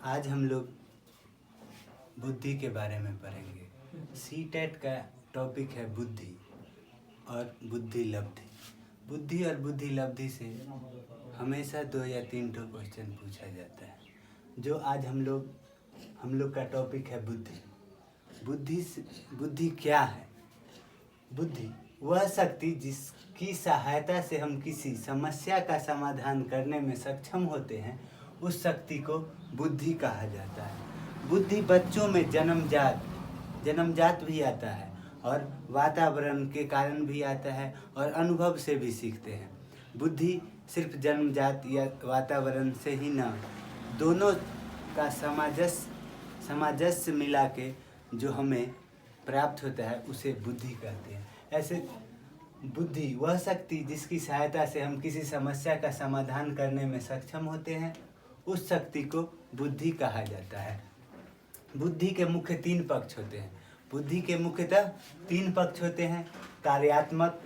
आज हम लोग बुद्धि के बारे में पढ़ेंगे। सीटेट का टॉपिक है बुद्धि और बुद्धि लब्धि। बुद्धि और बुद्धि लब्धि से हमेशा 2 या 3 ठो क्वेश्चन पूछा जाता है। जो आज हम लोग का टॉपिक है बुद्धि। बुद्धि क्या है? बुद्धि वह शक्ति जिसकी सहायता से हम किसी समस्या का समाधान करने में सक्षम होते हैं, उस शक्ति को बुद्धि कहा जाता है। बुद्धि बच्चों में जन्मजात भी आता है और वातावरण के कारण भी आता है और अनुभव से भी सीखते हैं। बुद्धि सिर्फ जन्मजात या वातावरण से ही न, दोनों का सामंजस्य मिला के जो हमें प्राप्त होता है उसे बुद्धि कहते हैं। ऐसे बुद्धि वह शक्ति जिसकी सहायता से हम किसी समस्या का समाधान करने में सक्षम होते हैं, उस शक्ति को बुद्धि कहा जाता है। बुद्धि के मुख्य 3 पक्ष होते हैं। बुद्धि के मुख्यतः 3 पक्ष होते हैं: कार्यात्मक,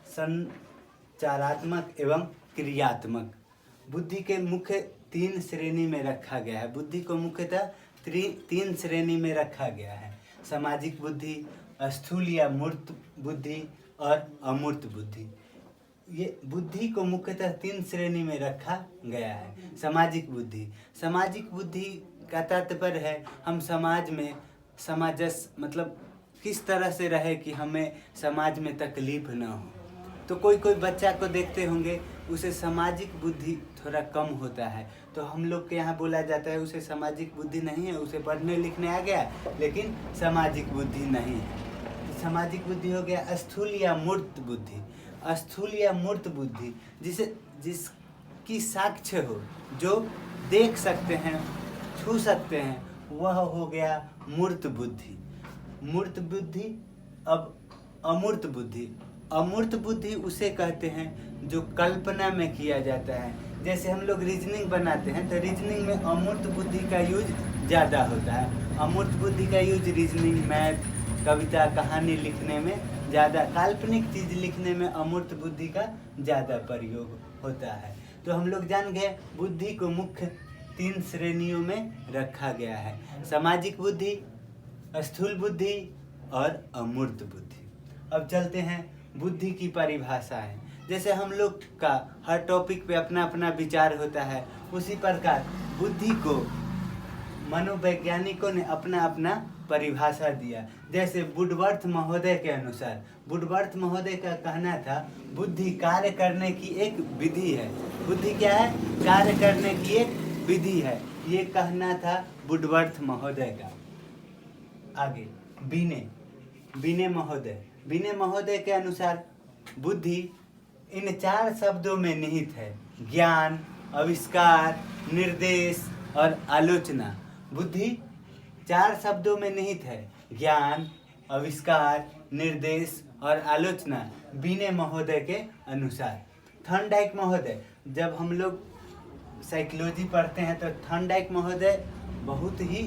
संचारात्मक एवं क्रियात्मक। बुद्धि के मुख्य 3 श्रेणी में रखा गया है। बुद्धि को मुख्यतः 3 श्रेणी में रखा गया है: सामाजिक बुद्धि, स्थूल या मूर्त बुद्धि और अमूर्त बुद्धि। ये बुद्धि को मुख्यतः 3 श्रेणी में रखा गया है। सामाजिक बुद्धि का तात्पर्य है हम समाज में मतलब किस तरह से रहे कि हमें समाज में तकलीफ न हो। तो कोई बच्चा को देखते होंगे, उसे सामाजिक बुद्धि थोड़ा कम होता है, तो हम लोग के यहाँ बोला जाता है उसे सामाजिक बुद्धि नहीं है, उसे पढ़ने लिखने आ गया लेकिन सामाजिक बुद्धि नहीं है। सामाजिक बुद्धि हो गया स्थूल या मूर्त बुद्धि। स्थूल या मूर्त बुद्धि जिसकी साक्ष्य हो, जो देख सकते हैं, छू सकते हैं, वह हो गया मूर्त बुद्धि। मूर्त बुद्धि। अब अमूर्त बुद्धि उसे कहते हैं जो कल्पना में किया जाता है। जैसे हम लोग रीजनिंग बनाते हैं तो रीजनिंग में अमूर्त बुद्धि का यूज ज़्यादा होता है। अमूर्त बुद्धि का यूज रीजनिंग, मैथ, कविता, कहानी लिखने में ज़्यादा, काल्पनिक चीज़ लिखने में अमूर्त बुद्धि का ज़्यादा प्रयोग होता है। तो हम लोग जान गए बुद्धि को मुख्य 3 श्रेणियों में रखा गया है: सामाजिक बुद्धि, स्थूल बुद्धि और अमूर्त बुद्धि। अब चलते हैं बुद्धि की परिभाषाएं। जैसे हम लोग का हर टॉपिक पे अपना अपना विचार होता है, उसी प्रकार बुद्धि को मनोवैज्ञानिकों ने अपना अपना परिभाषा दिया। जैसे वुडवर्थ महोदय के अनुसार, वुडवर्थ महोदय का कहना था बुद्धि कार्य करने की एक विधि है। बुद्धि क्या है? कार्य करने की एक विधि है। ये कहना था वुडवर्थ महोदय का। आगे बिने महोदय के अनुसार बुद्धि इन 4 शब्दों में निहित है: ज्ञान, आविष्कार, निर्देश और आलोचना। बुद्धि 4 शब्दों में निहित है: ज्ञान, आविष्कार, निर्देश और आलोचना, बिने महोदय के अनुसार। थॉर्नडाइक महोदय, जब हम लोग साइकोलॉजी पढ़ते हैं तो थॉर्नडाइक महोदय बहुत ही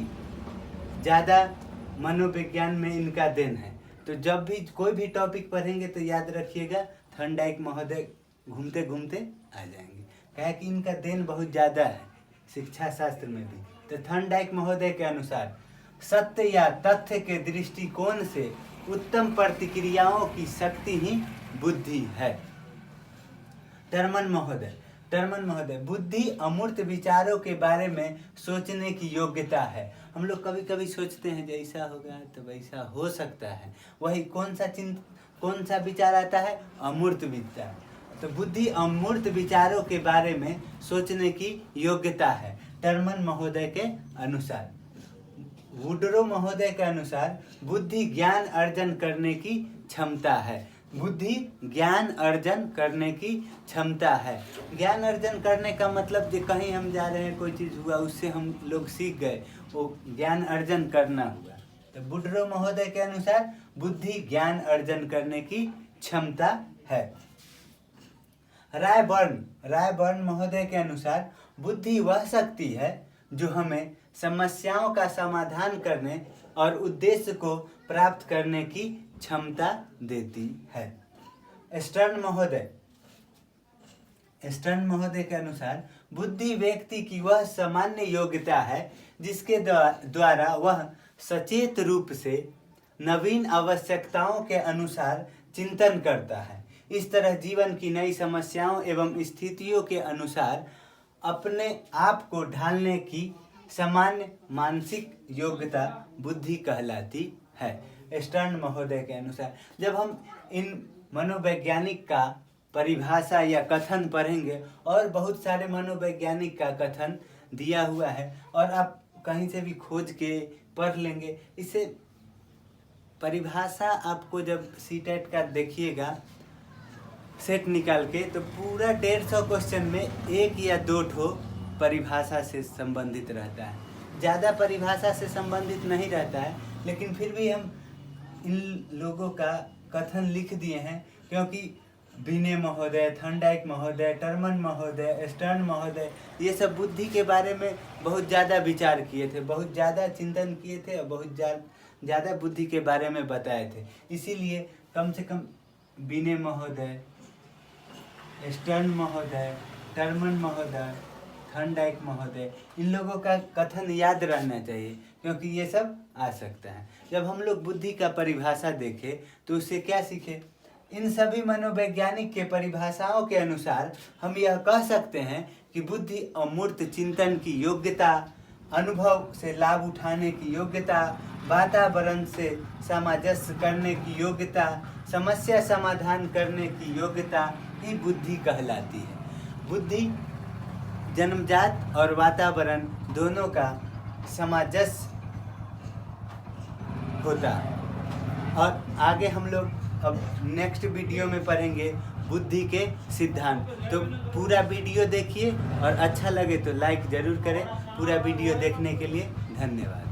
ज़्यादा मनोविज्ञान में इनका देन है। तो जब भी कोई भी टॉपिक पढ़ेंगे तो याद रखिएगा थॉर्नडाइक महोदय घूमते घूमते आ जाएंगे, क्या कि इनका देन बहुत ज़्यादा है शिक्षा शास्त्र में भी। तो थॉर्नडाइक महोदय के अनुसार सत्य या तथ्य के दृष्टिकोण से उत्तम प्रतिक्रियाओं की शक्ति ही बुद्धि है। टर्मन महोदय, बुद्धि अमूर्त विचारों के बारे में सोचने की योग्यता है। हम लोग कभी कभी सोचते हैं जैसा होगा तो वैसा हो सकता है, वही कौन सा विचार आता है? अमूर्त विचार। तो बुद्धि अमूर्त विचारों के बारे में सोचने की योग्यता है टर्मन महोदय के अनुसार। वुडरो महोदय के अनुसार बुद्धि ज्ञान अर्जन करने की क्षमता है। बुद्धि ज्ञान अर्जन करने की क्षमता है। ज्ञान अर्जन करने का मतलब जो कहीं हम जा रहे हैं, कोई चीज़ हुआ, उससे हम लोग सीख गए, वो ज्ञान अर्जन करना हुआ। तो वुडरो महोदय के अनुसार बुद्धि ज्ञान अर्जन करने की क्षमता है। रायबर्न महोदय के अनुसार बुद्धि वह शक्ति है जो हमें समस्याओं का समाधान करने और उद्देश्य को प्राप्त करने की क्षमता देती है। स्टर्न महोदय के अनुसार बुद्धि व्यक्ति की वह सामान्य योग्यता है जिसके द्वारा वह सचेत रूप से नवीन आवश्यकताओं के अनुसार चिंतन करता है। इस तरह जीवन की नई समस्याओं एवं स्थितियों के अनुसार अपने आप को ढालने की सामान्य मानसिक योग्यता बुद्धि कहलाती है। स्टर्न महोदय के अनुसार जब हम इन मनोवैज्ञानिक का परिभाषा या कथन पढ़ेंगे, और बहुत सारे मनोवैज्ञानिक का कथन दिया हुआ है और आप कहीं से भी खोज के पढ़ लेंगे। इसे परिभाषा आपको जब सीटेट का देखिएगा सेट निकाल के, तो पूरा 150 क्वेश्चन में 1 या 2 ठो परिभाषा से संबंधित रहता है, ज़्यादा परिभाषा से संबंधित नहीं रहता है। लेकिन फिर भी हम इन लोगों का कथन लिख दिए हैं क्योंकि बिने महोदय, थॉर्नडाइक महोदय, टर्मन महोदय, स्टर्न महोदय ये सब बुद्धि के बारे में बहुत ज़्यादा विचार किए थे, बहुत ज़्यादा चिंतन किए थे और बहुत ज़्यादा बुद्धि के बारे में बताए थे। इसीलिए कम से कम बिने महोदय, स्टर्न महोदय, टर्मन महोदय, थॉर्नडाइक महोदय, इन लोगों का कथन याद रहना चाहिए क्योंकि ये सब आ सकता है। जब हम लोग बुद्धि का परिभाषा देखें तो उससे क्या सीखें? इन सभी मनोवैज्ञानिक के परिभाषाओं के अनुसार हम यह कह सकते हैं कि बुद्धि अमूर्त चिंतन की योग्यता, अनुभव से लाभ उठाने की योग्यता, वातावरण से सामंजस्य करने की योग्यता, समस्या समाधान करने की योग्यता ही बुद्धि कहलाती है। बुद्धि जन्मजात और वातावरण दोनों का सामंजस्य होता है। और आगे हम लोग अब नेक्स्ट वीडियो में पढ़ेंगे बुद्धि के सिद्धांत। तो पूरा वीडियो देखिए और अच्छा लगे तो लाइक ज़रूर करें। पूरा वीडियो देखने के लिए धन्यवाद।